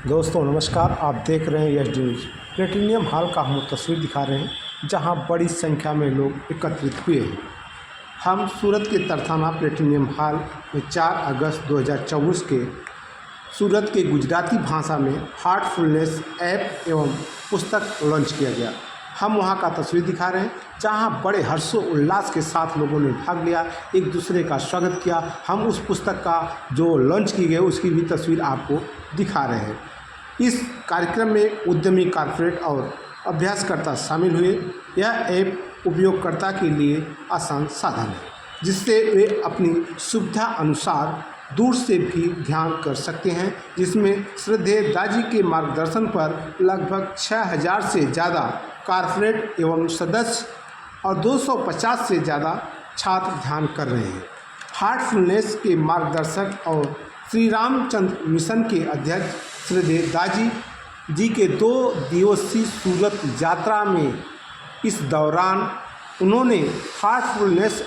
दोस्तों नमस्कार। आप देख रहे हैं यस न्यूज़। प्लेटिनियम हॉल का हम तस्वीर दिखा रहे हैं जहां बड़ी संख्या में लोग एकत्रित हुए हैं। हम सूरत के तरथाना प्लेटिनियम हॉल में 4 अगस्त 2024 के सूरत के गुजराती भाषा में हार्टफुलनेस ऐप एवं पुस्तक लॉन्च किया गया। हम वहां का तस्वीर दिखा रहे हैं जहां बड़े हर्षोल्लास के साथ लोगों ने भाग लिया, एक दूसरे का स्वागत किया। हम उस पुस्तक का जो लॉन्च की गई उसकी भी तस्वीर आपको दिखा रहे हैं। इस कार्यक्रम में उद्यमी, कॉर्पोरेट और अभ्यासकर्ता शामिल हुए। यह ऐप उपयोगकर्ता के लिए आसान साधन है जिससे वे अपनी सुविधा अनुसार दूर से भी ध्यान कर सकते हैं, जिसमें श्रद्धेय दाजी के मार्गदर्शन पर लगभग 6000 से ज़्यादा कॉर्पोरेट एवं सदस्य और 250 से ज़्यादा छात्र ध्यान कर रहे हैं। हार्टफुलनेस के मार्गदर्शक और श्री रामचंद्र मिशन के अध्यक्ष श्रद्धेय दाजी जी के 2 दिवसीय सूरत यात्रा में इस दौरान उन्होंने हार्टफुलनेस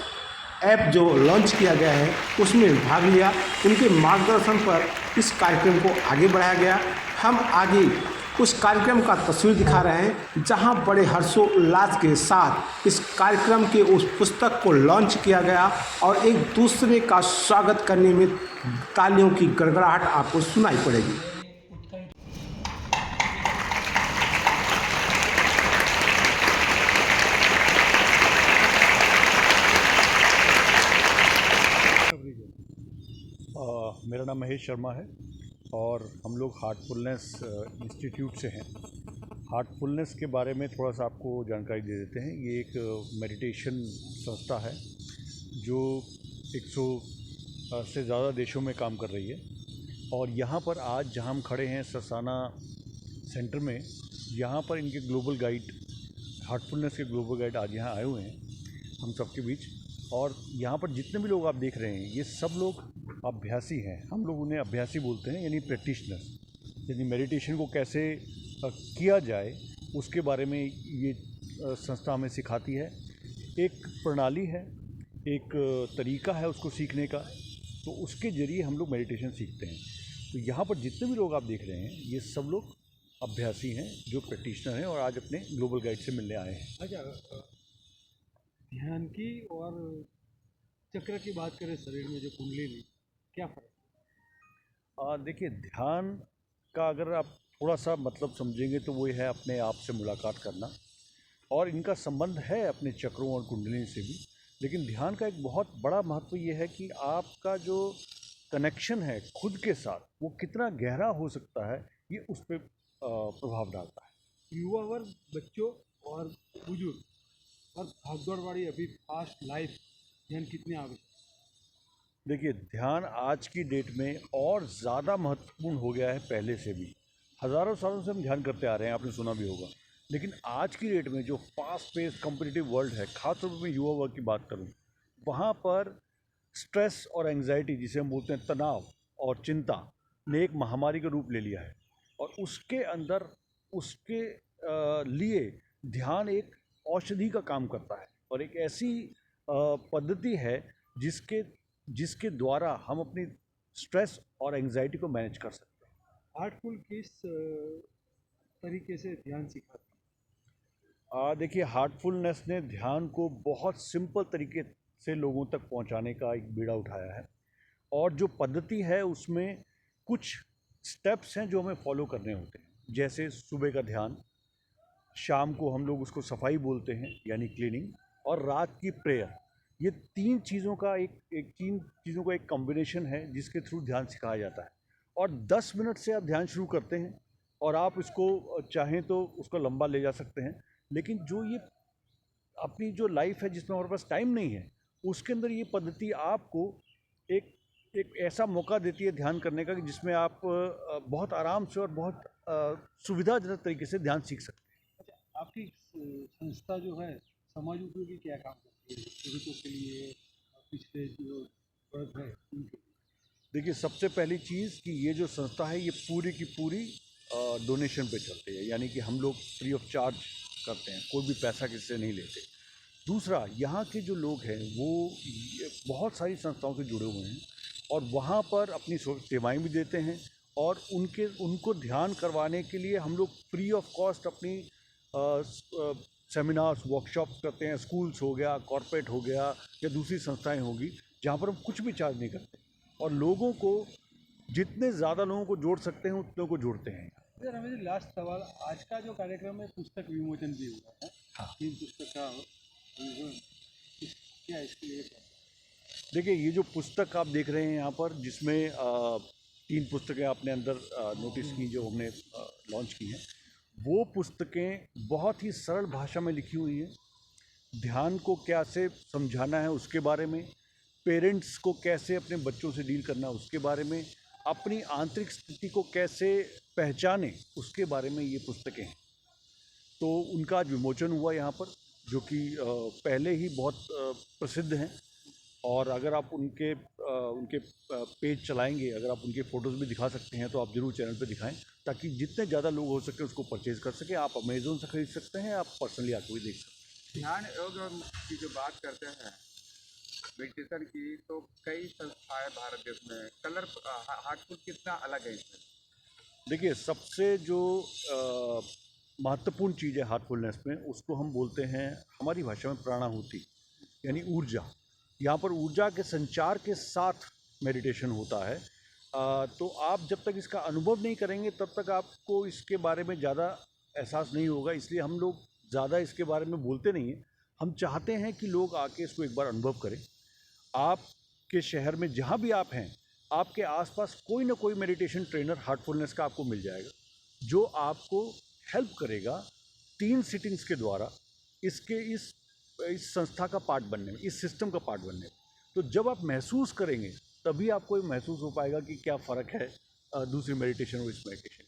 ऐप जो लॉन्च किया गया है उसमें भाग लिया। उनके मार्गदर्शन पर इस कार्यक्रम को आगे बढ़ाया गया। हम आगे उस कार्यक्रम का तस्वीर दिखा रहे हैं जहां बड़े हर्षोल्लास के साथ इस कार्यक्रम के उस पुस्तक को लॉन्च किया गया और एक दूसरे का स्वागत करने में तालियों की गड़गड़ाहट आपको सुनाई पड़ेगी। मेरा नाम महेश शर्मा है और हम लोग हार्टफुलनेस इंस्टीट्यूट से हैं। हार्टफुलनेस के बारे में थोड़ा सा आपको जानकारी दे देते हैं। ये एक मेडिटेशन संस्था है जो 100 से ज़्यादा देशों में काम कर रही है। और यहाँ पर आज जहाँ हम खड़े हैं सरसाना सेंटर में, यहाँ पर इनके ग्लोबल गाइड, हार्टफुलनेस के ग्लोबल गाइड आज यहाँ आए हुए हैं हम सबके बीच। और यहाँ पर जितने भी लोग आप देख रहे हैं ये सब लोग अभ्यासी हैं। हम लोग उन्हें अभ्यासी बोलते हैं, यानी प्रैक्टिशनर्स। यानी मेडिटेशन को कैसे किया जाए उसके बारे में ये संस्था हमें सिखाती है। एक प्रणाली है, एक तरीका है उसको सीखने का, तो उसके ज़रिए हम लोग मेडिटेशन सीखते हैं। तो यहाँ पर जितने भी लोग आप देख रहे हैं ये सब लोग अभ्यासी हैं जो प्रैक्टिशनर हैं और आज अपने ग्लोबल गाइड से मिलने आए हैं। अच्छा, ध्यान की और चक्र की बात करें, शरीर में जो कुंडली, क्या फ़र्क? देखिए, ध्यान का अगर आप थोड़ा सा मतलब समझेंगे तो वो है अपने आप से मुलाकात करना, और इनका संबंध है अपने चक्रों और कुंडली से भी। लेकिन ध्यान का एक बहुत बड़ा महत्व ये है कि आपका जो कनेक्शन है खुद के साथ वो कितना गहरा हो सकता है, ये उस पर प्रभाव डालता है। युवा वर्ग, बच्चों और बुजुर्ग और भागदौड़ वाली अभी फास्ट लाइफ, ध्यान कितने आवश्यक? देखिए, ध्यान आज की डेट में और ज़्यादा महत्वपूर्ण हो गया है पहले से भी। हज़ारों सालों से हम ध्यान करते आ रहे हैं, आपने सुना भी होगा। लेकिन आज की डेट में जो फास्ट पेस कॉम्पिटिटिव वर्ल्ड है, खासतौर पर मैं युवा वर्ग की बात करूं, वहाँ पर स्ट्रेस और एंग्जाइटी, जिसे हम बोलते हैं तनाव और चिंता, ने एक महामारी का रूप ले लिया है। और उसके अंदर उसके लिए ध्यान एक औषधि का काम करता है और एक ऐसी पद्धति है जिसके द्वारा हम अपनी स्ट्रेस और एंग्जाइटी को मैनेज कर सकते हैं। हार्टफुल किस तरीके से ध्यान सिखाती है? देखिए, हार्टफुलनेस ने ध्यान को बहुत सिंपल तरीके से लोगों तक पहुंचाने का एक बीड़ा उठाया है। और जो पद्धति है उसमें कुछ स्टेप्स हैं जो हमें फॉलो करने होते हैं। जैसे सुबह का ध्यान, शाम को हम लोग उसको सफाई बोलते हैं यानी क्लीनिंग, और रात की प्रेयर। ये तीन चीज़ों का एक कॉम्बिनेशन है जिसके थ्रू ध्यान सिखाया जाता है। और 10 मिनट से आप ध्यान शुरू करते हैं और आप इसको चाहें तो उसको लंबा ले जा सकते हैं। लेकिन जो ये अपनी जो लाइफ है जिसमें हमारे पास टाइम नहीं है, उसके अंदर ये पद्धति आपको एक ऐसा मौका देती है ध्यान करने का कि जिसमें आप बहुत आराम से और बहुत सुविधाजनक तरीके से ध्यान सीख सकते हैं। अच्छा, आपकी संस्था जो है समाज उपयोगी क्या काम करती है बुजुर्गों के लिए, पिछले जो वर्ग है उनके लिए? देखिए, सबसे पहली चीज़ कि ये जो संस्था है ये पूरी की पूरी डोनेशन पे चलती है, यानी कि हम लोग फ्री ऑफ चार्ज करते हैं, कोई भी पैसा किसी से नहीं लेते। दूसरा, यहाँ के जो लोग हैं वो बहुत सारी संस्थाओं से जुड़े हुए हैं और वहाँ पर अपनी सेवाएं भी देते हैं और उनको ध्यान करवाने के लिए हम लोग फ्री ऑफ कॉस्ट अपनी सेमिनार्स वर्कशॉप्स करते हैं। स्कूल्स हो गया, कॉर्पोरेट हो गया या दूसरी संस्थाएं होगी जहाँ पर हम कुछ भी चार्ज नहीं करते और लोगों को जितने ज़्यादा लोगों को जोड़ सकते हैं उतने को जोड़ते हैं। सर रमेश जी, लास्ट सवाल, आज का जो कार्यक्रम है पुस्तक विमोचन भी हुआ है। हाँ। 3 पुस्तक का क्या इसके लिए क्या? देखिए, ये जो पुस्तक आप देख रहे हैं यहाँ पर, जिसमें 3 पुस्तकें आपने अंदर नोटिस की जो हमने लॉन्च की हैं, वो पुस्तकें बहुत ही सरल भाषा में लिखी हुई हैं। ध्यान को कैसे समझाना है उसके बारे में, पेरेंट्स को कैसे अपने बच्चों से डील करना उसके बारे में, अपनी आंतरिक स्थिति को कैसे पहचाने उसके बारे में ये पुस्तकें हैं। तो उनका आज विमोचन हुआ यहाँ पर, जो कि पहले ही बहुत प्रसिद्ध हैं। और अगर आप उनके पेज चलाएंगे, अगर आप उनके फ़ोटोज़ भी दिखा सकते हैं तो आप ज़रूर चैनल पे दिखाएं, ताकि जितने ज़्यादा लोग हो सके उसको परचेज़ कर सकें। आप अमेज़ोन से खरीद सकते हैं, आप पर्सनली आकर भी देख सकते हैं। ध्यान योग की जो बात करते हैं मेडिटेशन की, तो कई संस्थाएं भारत देश में, कलर हार्टफुल कितना अलग है इसमें? देखिए, सबसे जो महत्वपूर्ण चीज़ है हार्टफुलनेस में, उसको हम बोलते हैं हमारी भाषा में प्राणाहुति, यानी ऊर्जा। यहाँ पर ऊर्जा के संचार के साथ मेडिटेशन होता है। तो आप जब तक इसका अनुभव नहीं करेंगे तब तक आपको इसके बारे में ज़्यादा एहसास नहीं होगा। इसलिए हम लोग ज़्यादा इसके बारे में बोलते नहीं हैं। हम चाहते हैं कि लोग आके इसको एक बार अनुभव करें। आपके शहर में जहाँ भी आप हैं, आपके आसपास कोई ना कोई मेडिटेशन ट्रेनर हार्टफुलनेस का आपको मिल जाएगा, जो आपको हेल्प करेगा 3 सिटिंग्स के द्वारा इस संस्था का पार्ट बनने में, इस सिस्टम का पार्ट बनने में। तो जब आप महसूस करेंगे तभी आपको महसूस हो पाएगा कि क्या फ़र्क है दूसरी मेडिटेशन और इस मेडिटेशन।